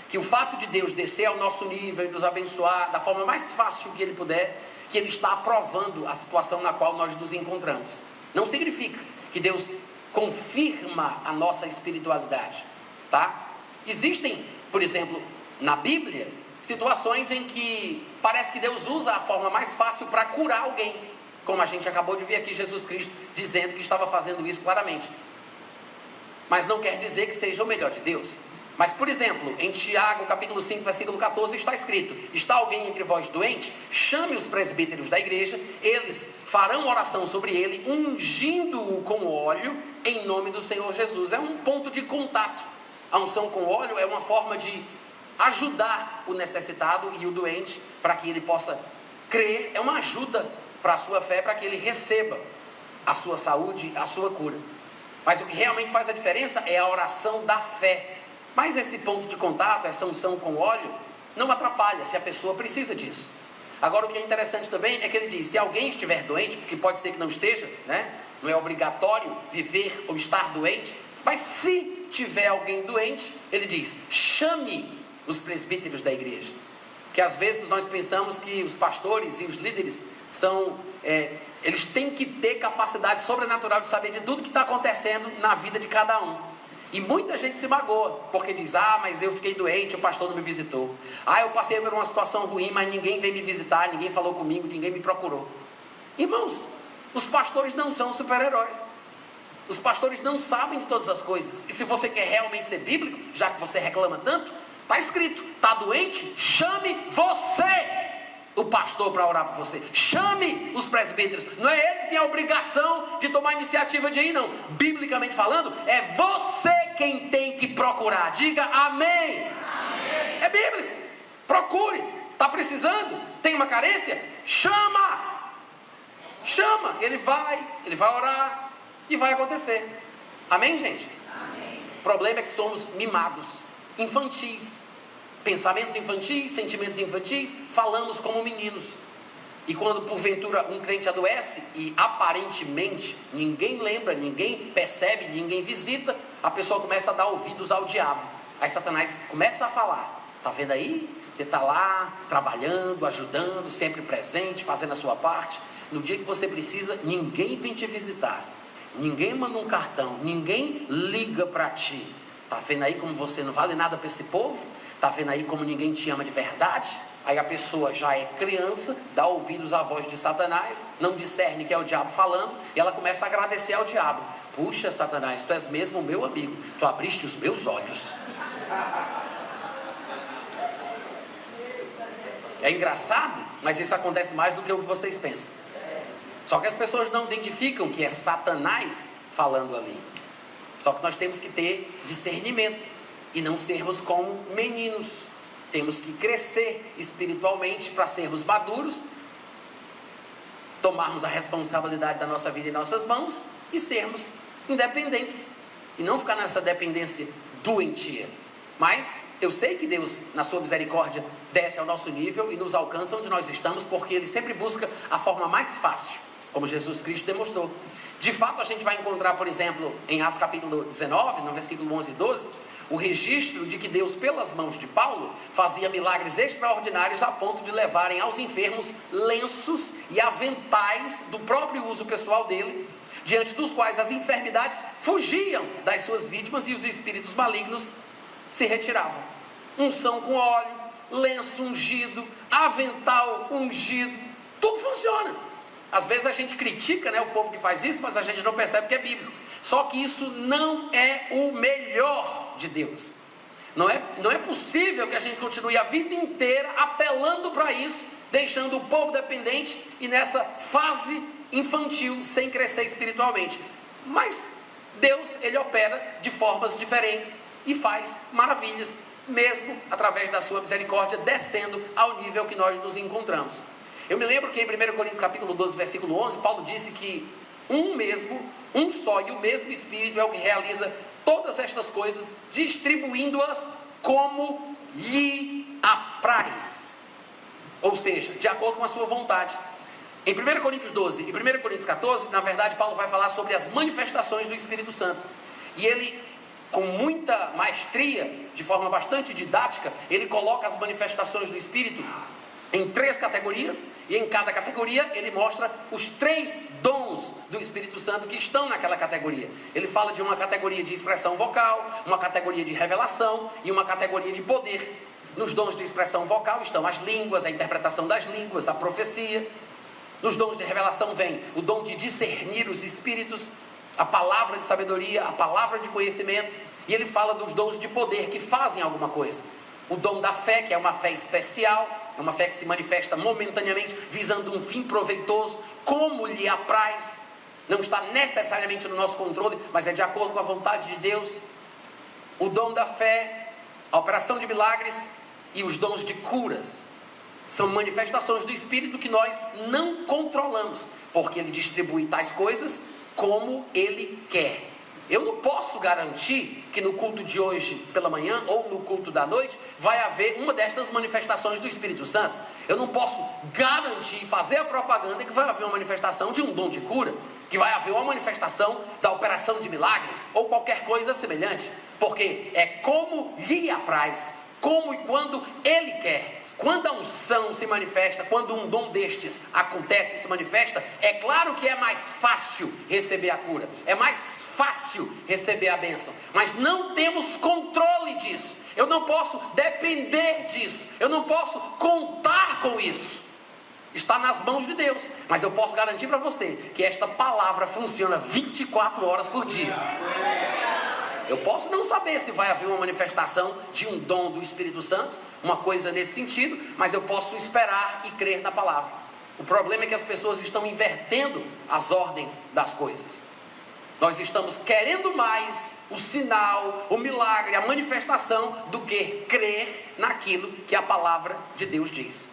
que o fato de Deus descer ao nosso nível e nos abençoar da forma mais fácil que Ele puder, que Ele está aprovando a situação na qual nós nos encontramos. Não significa que Deus confirma a nossa espiritualidade, tá? Existem, por exemplo, na Bíblia, situações em que parece que Deus usa a forma mais fácil para curar alguém, como a gente acabou de ver aqui Jesus Cristo dizendo que estava fazendo isso claramente. Mas não quer dizer que seja o melhor de Deus. Mas, por exemplo, em Tiago, capítulo 5, versículo 14, está escrito: está alguém entre vós doente? Chame os presbíteros da igreja, eles farão oração sobre ele, ungindo-o com óleo, em nome do Senhor Jesus. É um ponto de contato. A unção com óleo é uma forma de ajudar o necessitado e o doente para que ele possa crer. É uma ajuda para a sua fé, para que ele receba a sua saúde, a sua cura. Mas o que realmente faz a diferença é a oração da fé. Mas esse ponto de contato, essa unção com óleo, não atrapalha se a pessoa precisa disso. Agora o que é interessante também é que ele diz, se alguém estiver doente, porque pode ser que não esteja, né? Não é obrigatório viver ou estar doente, mas se tiver alguém doente, ele diz, chame os presbíteros da igreja. Que às vezes nós pensamos que os pastores e os líderes são, eles têm que ter capacidade sobrenatural de saber de tudo que está acontecendo na vida de cada um. E muita gente se magoa, porque diz, mas eu fiquei doente, o pastor não me visitou. Eu passei por uma situação ruim, mas ninguém veio me visitar, ninguém falou comigo, ninguém me procurou. Irmãos, os pastores não são super-heróis. Os pastores não sabem de todas as coisas. E se você quer realmente ser bíblico, já que você reclama tanto, está escrito, está doente? Chame você, o pastor, para orar por você. Chame os presbíteros. Não é ele que tem a obrigação de tomar a iniciativa de ir, não. Biblicamente falando, é você quem tem que procurar. Diga amém. Amém. É bíblico. Procure. Está precisando? Tem uma carência? Chama. Ele vai orar e vai acontecer. Amém, gente? Amém. O problema é que somos mimados, infantis. Pensamentos infantis, sentimentos infantis, falamos como meninos. E quando porventura um crente adoece e aparentemente ninguém lembra, ninguém percebe, ninguém visita, a pessoa começa a dar ouvidos ao diabo. Aí Satanás começa a falar, está vendo aí? Você está lá trabalhando, ajudando, sempre presente, fazendo a sua parte. No dia que você precisa, ninguém vem te visitar, ninguém manda um cartão, ninguém liga para ti. Está vendo aí como você não vale nada para esse povo? Está vendo aí como ninguém te ama de verdade? Aí a pessoa já é criança, dá ouvidos à voz de Satanás, não discerne que é o diabo falando, e ela começa a agradecer ao diabo. Puxa, Satanás, tu és mesmo o meu amigo, tu abriste os meus olhos. É engraçado, mas isso acontece mais do que o que vocês pensam. Só que as pessoas não identificam que é Satanás falando ali. Só que nós temos que ter discernimento e não sermos como meninos. Temos que crescer espiritualmente para sermos maduros, tomarmos a responsabilidade da nossa vida em nossas mãos e sermos independentes. E não ficar nessa dependência doentia. Mas eu sei que Deus, na sua misericórdia, desce ao nosso nível e nos alcança onde nós estamos, porque Ele sempre busca a forma mais fácil, como Jesus Cristo demonstrou. De fato, a gente vai encontrar, por exemplo, em Atos capítulo 19, no versículo 11 e 12, o registro de que Deus, pelas mãos de Paulo, fazia milagres extraordinários a ponto de levarem aos enfermos lenços e aventais do próprio uso pessoal dele, diante dos quais as enfermidades fugiam das suas vítimas e os espíritos malignos se retiravam. Unção com óleo, lenço ungido, avental ungido, tudo funciona. Às vezes a gente critica, o povo que faz isso, mas a gente não percebe que é bíblico. Só que isso não é o melhor de Deus. Não é possível que a gente continue a vida inteira apelando para isso, deixando o povo dependente e nessa fase infantil, sem crescer espiritualmente. Mas Deus, Ele opera de formas diferentes e faz maravilhas, mesmo através da sua misericórdia, descendo ao nível que nós nos encontramos. Eu me lembro que em 1 Coríntios capítulo 12, versículo 11, Paulo disse que um só e o mesmo Espírito é o que realiza todas estas coisas, distribuindo-as como lhe apraz. Ou seja, de acordo com a sua vontade. Em 1 Coríntios 12 e 1 Coríntios 14, na verdade, Paulo vai falar sobre as manifestações do Espírito Santo. E ele, com muita maestria, de forma bastante didática, ele coloca as manifestações do Espírito em 3 categorias, e em cada categoria ele mostra os 3 dons do Espírito Santo que estão naquela categoria. Ele fala de uma categoria de expressão vocal, uma categoria de revelação e uma categoria de poder. Nos dons de expressão vocal estão as línguas, a interpretação das línguas, a profecia. Nos dons de revelação vem o dom de discernir os espíritos, a palavra de sabedoria, a palavra de conhecimento. E ele fala dos dons de poder que fazem alguma coisa. O dom da fé, que é uma fé especial, é uma fé que se manifesta momentaneamente, visando um fim proveitoso, como lhe apraz. Não está necessariamente no nosso controle, mas é de acordo com a vontade de Deus. o dom da fé, a operação de milagres e os dons de curas são manifestações do Espírito que nós não controlamos, porque Ele distribui tais coisas como Ele quer. Eu não posso garantir que no culto de hoje pela manhã ou no culto da noite vai haver uma destas manifestações do Espírito Santo. Eu não posso garantir, fazer a propaganda que vai haver uma manifestação de um dom de cura, que vai haver uma manifestação da operação de milagres ou qualquer coisa semelhante, porque é como lhe apraz, como e quando Ele quer. Quando a unção se manifesta, quando um dom destes acontece e se manifesta, é claro que é mais fácil receber a cura, é mais fácil receber a bênção, mas não temos controle disso. Eu não posso depender disso, eu não posso contar com isso. Está nas mãos de Deus, mas eu posso garantir para você que esta palavra funciona 24 horas por dia. Eu posso não saber se vai haver uma manifestação de um dom do Espírito Santo, uma coisa nesse sentido, mas eu posso esperar e crer na palavra. O problema é que as pessoas estão invertendo as ordens das coisas. Nós estamos querendo mais o sinal, o milagre, a manifestação do que crer naquilo que a palavra de Deus diz.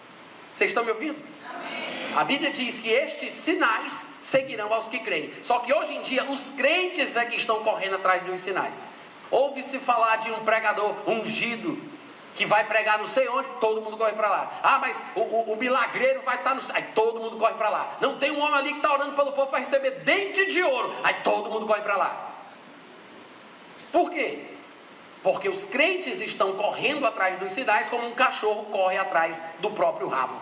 Vocês estão me ouvindo? Amém. A Bíblia diz que estes sinais seguirão aos que creem. Só que hoje em dia os crentes é que estão correndo atrás dos sinais. Ouve-se falar de um pregador ungido que vai pregar não sei onde, todo mundo corre para lá. Ah, mas o milagreiro vai estar no céu, aí todo mundo corre para lá. Não tem um homem ali que está orando pelo povo, vai receber dente de ouro, aí todo mundo corre para lá. Por quê? Porque os crentes estão correndo atrás dos sinais como um cachorro corre atrás do próprio rabo.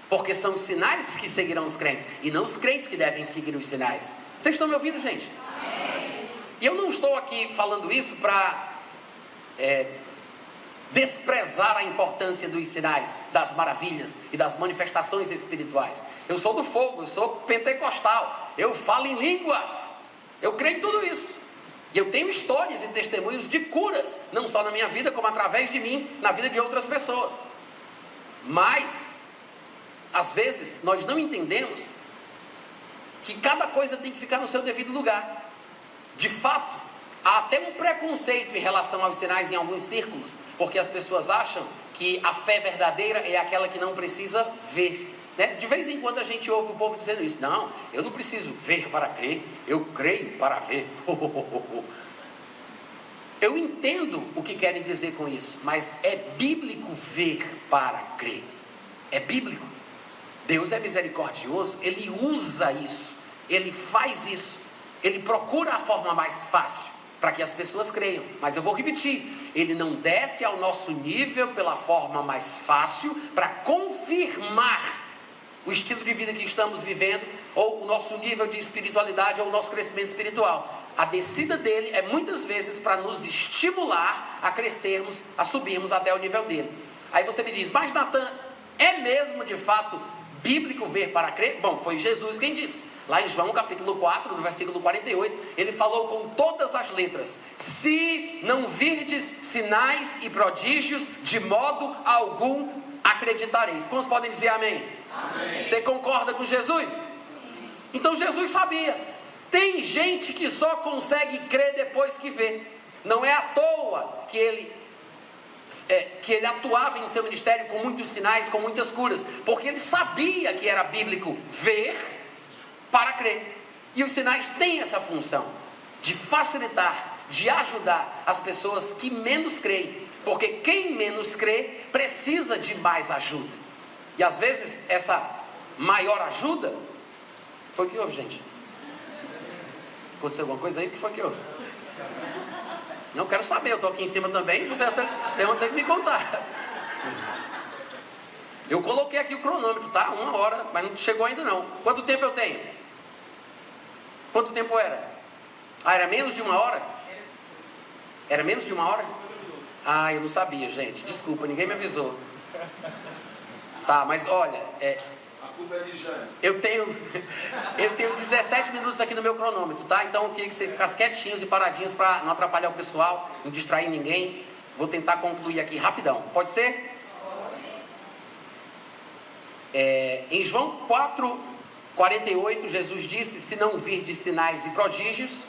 Porque são os sinais que seguirão os crentes, e não os crentes que devem seguir os sinais. Vocês estão me ouvindo, gente? Amém. E eu não estou aqui falando isso para desprezar a importância dos sinais, das maravilhas e das manifestações espirituais. Eu sou do fogo, eu sou pentecostal, eu falo em línguas, eu creio em tudo isso. E eu tenho histórias e testemunhos de curas, não só na minha vida, como através de mim, na vida de outras pessoas. Mas às vezes nós não entendemos que cada coisa tem que ficar no seu devido lugar. De fato, há até um preconceito em relação aos sinais em alguns círculos, porque as pessoas acham que a fé verdadeira é aquela que não precisa ver, né? De vez em quando a gente ouve o povo dizendo isso. Não, eu não preciso ver para crer, eu creio para ver. Eu entendo o que querem dizer com isso, mas é bíblico ver para crer. É bíblico. Deus é misericordioso, Ele usa isso, Ele faz isso, Ele procura a forma mais fácil para que as pessoas creiam. Mas eu vou repetir, Ele não desce ao nosso nível pela forma mais fácil para confirmar o estilo de vida que estamos vivendo, ou o nosso nível de espiritualidade, ou o nosso crescimento espiritual. A descida dele é muitas vezes para nos estimular a crescermos, a subirmos até o nível dele. Aí você me diz, mas Natan, é mesmo de fato bíblico ver para crer? Bom, foi Jesus quem disse. Lá em João capítulo 4, no versículo 48, ele falou com todas as letras: se não virdes sinais e prodígios, de modo algum acreditareis. Quantos podem dizer amém? Amém. Você concorda com Jesus? Sim. Então Jesus sabia. Tem gente que só consegue crer depois que vê. Não é à toa que ele atuava em seu ministério com muitos sinais, com muitas curas, porque ele sabia que era bíblico ver para crer. E os sinais têm essa função de facilitar, de ajudar as pessoas que menos creem, porque quem menos crê precisa de mais ajuda. E às vezes essa maior ajuda foi o que houve, gente. Aconteceu alguma coisa aí? O que foi que houve? Não quero saber, eu estou aqui em cima também, você vai ter que me contar. Eu coloquei aqui o cronômetro, tá? 1 hora, mas não chegou ainda não. Quanto tempo eu tenho? Quanto tempo era? Ah, era menos de 1 hora? Era menos de 1 hora? Ah, eu não sabia, gente. Desculpa, ninguém me avisou. Tá, mas olha, eu tenho 17 minutos aqui no meu cronômetro, tá? Então eu queria que vocês ficassem quietinhos e paradinhos para não atrapalhar o pessoal, não distrair ninguém. Vou tentar concluir aqui rapidão. Pode ser? Em João 4:48, Jesus disse: se não virdes sinais e prodígios,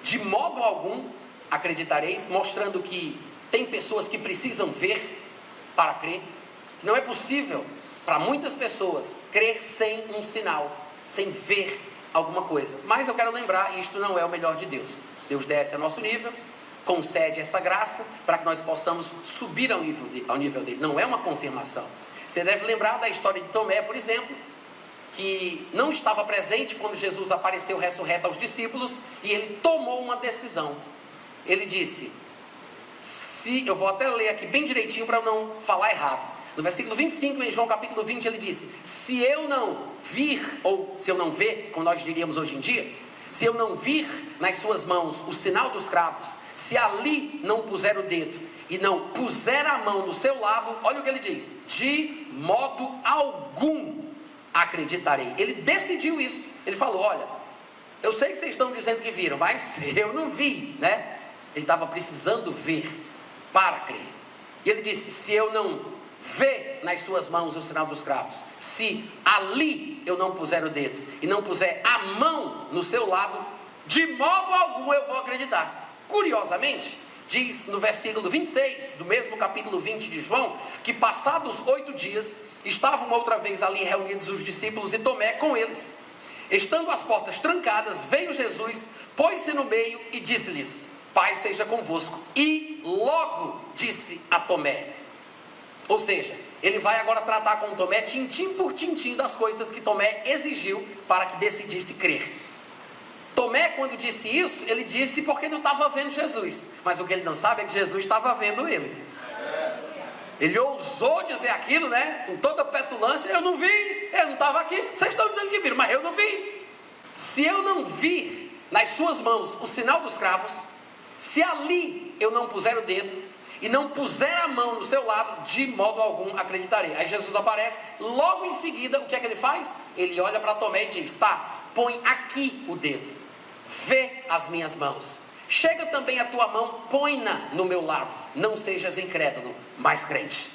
de modo algum acreditareis, mostrando que tem pessoas que precisam ver para crer, que não é possível para muitas pessoas crer sem um sinal, sem ver alguma coisa. Mas eu quero lembrar, isto não é o melhor de Deus. Deus desce ao nosso nível, concede essa graça para que nós possamos subir ao nível dele. Não é uma confirmação. Você deve lembrar da história de Tomé, por exemplo, que não estava presente quando Jesus apareceu ressurreto aos discípulos, e ele tomou uma decisão. Ele disse, eu vou até ler aqui bem direitinho para eu não falar errado. No versículo 25, em João capítulo 20, ele disse, se eu não vir, ou se eu não ver, como nós diríamos hoje em dia, se eu não vir nas suas mãos o sinal dos cravos, se ali não puser o dedo e não puser a mão no seu lado, olha o que ele diz, de modo algum acreditarei. Ele decidiu isso. Ele falou, olha, eu sei que vocês estão dizendo que viram, mas eu não vi, né? Ele estava precisando ver para crer. E ele disse, se eu não ver nas suas mãos o sinal dos cravos, se ali eu não puser o dedo e não puser a mão no seu lado, de modo algum eu vou acreditar. Curiosamente, diz no versículo 26 do mesmo capítulo 20 de João, que passados 8 dias, estavam outra vez ali reunidos os discípulos e Tomé com eles. Estando as portas trancadas, veio Jesus, pôs-se no meio e disse-lhes, Pai seja convosco. E logo disse a Tomé. Ou seja, ele vai agora tratar com Tomé tintim por tintim das coisas que Tomé exigiu para que decidisse crer. Tomé, quando disse isso, ele disse porque não estava vendo Jesus. Mas o que ele não sabe é que Jesus estava vendo ele. Ele ousou dizer aquilo, né? Com toda petulância, eu não vi, eu não estava aqui. Vocês estão dizendo que viram, mas eu não vi. Se eu não vir nas suas mãos o sinal dos cravos, se ali eu não puser o dedo e não puser a mão no seu lado, de modo algum acreditarei. Aí Jesus aparece, logo em seguida, o que é que ele faz? Ele olha para Tomé e diz, tá, põe aqui o dedo, vê as minhas mãos, chega também a tua mão, põe-na no meu lado, não sejas incrédulo, mas crente.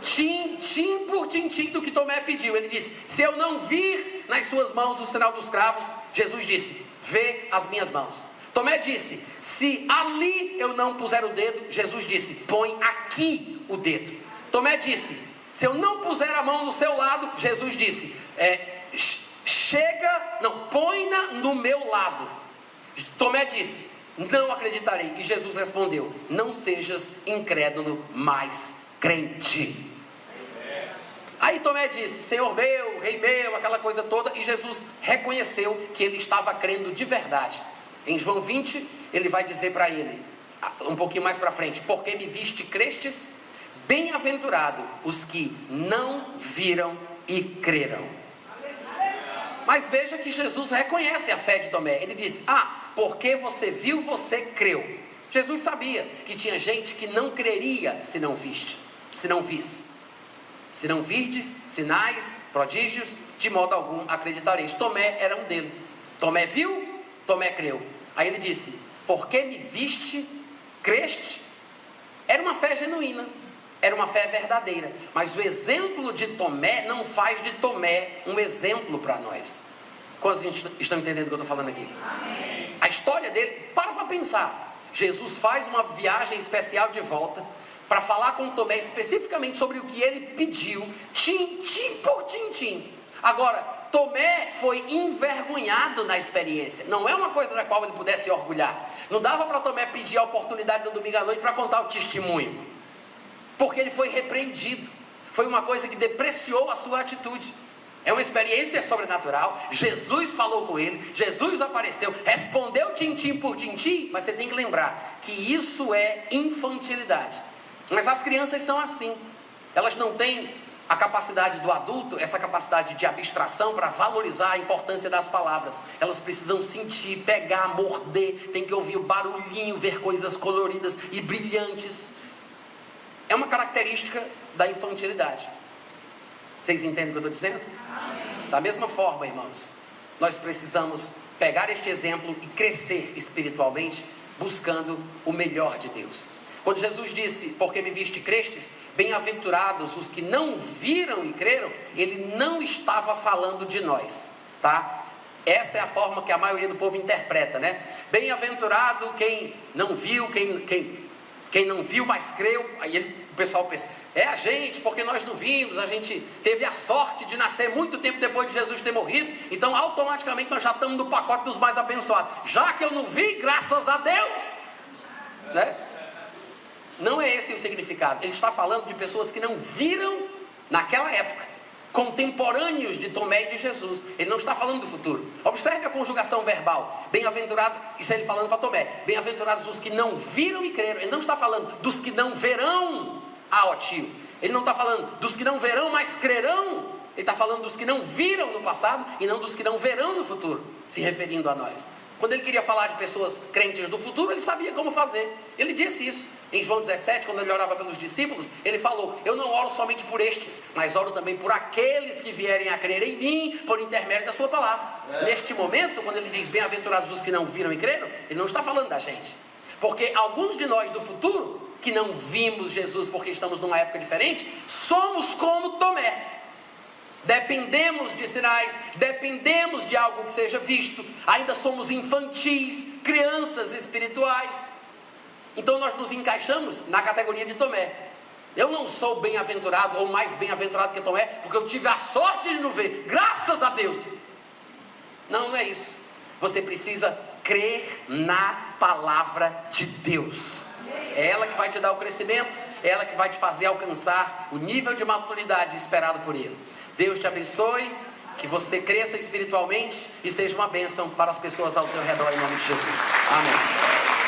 Tintim por tintim do que Tomé pediu. Ele disse, se eu não vir nas suas mãos o sinal dos cravos, Jesus disse, vê as minhas mãos. Tomé disse, se ali eu não puser o dedo, Jesus disse, põe aqui o dedo. Tomé disse, se eu não puser a mão no seu lado, Jesus disse, põe-na no meu lado. Tomé disse, não acreditarei. E Jesus respondeu, não sejas incrédulo, mas crente. Aí Tomé disse, Senhor meu, Rei meu, aquela coisa toda, e Jesus reconheceu que ele estava crendo de verdade. Em João 20, ele vai dizer para ele, um pouquinho mais para frente, porque me viste, crestes, bem-aventurado os que não viram e creram. Mas veja que Jesus reconhece a fé de Tomé. Ele disse, porque você viu, você creu. Jesus sabia que tinha gente que não creria se não visse. Se não virdes sinais, prodígios, de modo algum acreditareis. Tomé era um deles. Tomé viu, Tomé creu. Aí ele disse, porque me viste, creste. Era uma fé genuína, era uma fé verdadeira. Mas o exemplo de Tomé não faz de Tomé um exemplo para nós. Quantos estão entendendo o que eu estou falando aqui? Amém. A história dele, para pensar. Jesus faz uma viagem especial de volta para falar com Tomé especificamente sobre o que ele pediu, tintim por tintim. Agora, Tomé foi envergonhado na experiência. Não é uma coisa da qual ele pudesse orgulhar. Não dava para Tomé pedir a oportunidade no domingo à noite para contar o testemunho, porque ele foi repreendido. Foi uma coisa que depreciou a sua atitude. É uma experiência sobrenatural. Jesus falou com ele, Jesus apareceu, respondeu tintim por tintim. Mas você tem que lembrar que isso é infantilidade. Mas as crianças são assim. Elas não têm a capacidade do adulto, essa capacidade de abstração para valorizar a importância das palavras. Elas precisam sentir, pegar, morder, tem que ouvir o barulhinho, ver coisas coloridas e brilhantes. É uma característica da infantilidade. Vocês entendem o que eu estou dizendo? Amém. Da mesma forma, irmãos, nós precisamos pegar este exemplo e crescer espiritualmente, buscando o melhor de Deus. Quando Jesus disse, porque me viste crestes, bem-aventurados os que não viram e creram, ele não estava falando de nós, tá? Essa é a forma que a maioria do povo interpreta, né? Bem-aventurado quem não viu, quem não viu, mas creu. Aí o pessoal pensa, é a gente, porque nós não vimos, a gente teve a sorte de nascer muito tempo depois de Jesus ter morrido, então automaticamente nós já estamos no pacote dos mais abençoados. Já que eu não vi, graças a Deus, né? Não é esse o significado. Ele está falando de pessoas que não viram naquela época, contemporâneos de Tomé e de Jesus. Ele não está falando do futuro. Observe a conjugação verbal. Bem-aventurado, isso é ele falando para Tomé. Bem-aventurados os que não viram e creram. Ele não está falando dos que não verão, ó tio. Ele não está falando dos que não verão, mas crerão. Ele está falando dos que não viram no passado e não dos que não verão no futuro, se referindo a nós. Quando ele queria falar de pessoas crentes do futuro, ele sabia como fazer. Ele disse isso em João 17, quando ele orava pelos discípulos. Ele falou, eu não oro somente por estes, mas oro também por aqueles que vierem a crer em mim, por intermédio da sua palavra. Neste momento, quando ele diz bem-aventurados os que não viram e creram, ele não está falando da gente. Porque alguns de nós do futuro, que não vimos Jesus porque estamos numa época diferente, somos como Tomé. Dependemos de sinais, dependemos de algo que seja visto, ainda somos infantis, crianças espirituais. Então nós nos encaixamos na categoria de Tomé. Eu não sou bem-aventurado ou mais bem-aventurado que Tomé, porque eu tive a sorte de não ver, graças a Deus. Não, não é isso. Você precisa crer na palavra de Deus. É ela que vai te dar o crescimento, é ela que vai te fazer alcançar o nível de maturidade esperado por Ele. Deus te abençoe, que você cresça espiritualmente e seja uma bênção para as pessoas ao teu redor, em nome de Jesus. Amém.